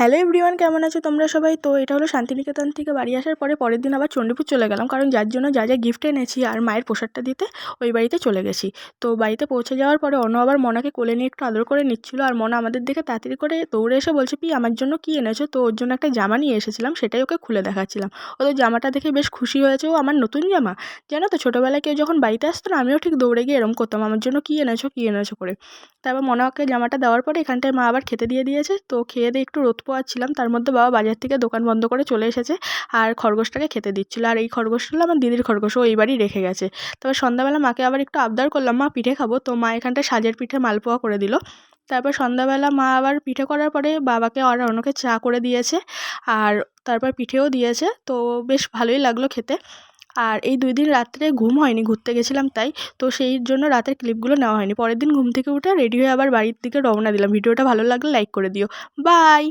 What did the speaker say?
Hello everyone, কেমন আছো তোমরা সবাই? তো এটা হলো শান্তিনিকেতন থেকে বাড়ি আসার পরের দিন আবার চণ্ডীপুর চলে গেলাম, কারণ যার জন্য যা যা গিফট এনেছি আর মায়ের প্রসাদটা দিতে ওই বাড়িতে চলে গেছি। তো বাড়িতে পৌঁছে যাওয়ার পরে অন্য আবার মনাকে কোলে নিয়ে একটু আদর করে নিচ্ছিল, আর মনা আমাদের দেখে তাড়াতাড়ি করে দৌড়ে এসে বলছে, পি আমার জন্য কী এনেছো? তো ওর জন্য একটা জামা নিয়ে এসেছিলাম, সেটাই ওকে খুলে দেখাচ্ছিলাম। ও তো জামাটা দেখে বেশ খুশি হয়েছে, ও আমার নতুন জামা। জানো তো, ছোটোবেলায় কেউ যখন বাড়িতে আসতো না, আমিও ঠিক দৌড়ে গিয়ে এরম করতাম, আমার জন্য কী এনেছো কী এনেছো করে। তারপর মনাকে জামাটা দেওয়ার পরে এখানটায় মা আবার খেতে দিয়ে দিয়েছে। তো খেয়ে দিয়ে একটু রোদ পোয়াচ্ছিলাম, তার মধ্যে বাবা বাজার থেকে দোকান বন্ধ করে চলে এসেছে আর খরগোশটাকে খেতে দিচ্ছিলো। আর এই খরগোশটা হলো আমার দিদির খরগোশ, ও এই বাড়ি রেখে গেছে। তারপর সন্ধ্যাবেলা মাকে আবার একটু আবদার করলাম, মা পিঠে খাবো। তো মা এখানটায় সাজের পিঠে মালপোয়া করে দিল। তারপর সন্ধ্যাবেলা মা আবার পিঠে করার পরে বাবাকে আর অন্যকে চা করে দিয়েছে, আর তারপর পিঠেও দিয়েছে। তো বেশ ভালোই লাগলো খেতে। আর এই 2 দিন রাত্রে ঘুম হয়নি, ঘুরতে গেছিলাম তাই। তো সেই জন্য রাতের ক্লিপগুলো নেওয়া হয়নি। পরের দিন ঘুম থেকে উঠে রেডি হয়ে আবার বাড়ির দিকে রওনা দিলাম। ভিডিওটা ভালো লাগলে লাইক করে দিও। বাই।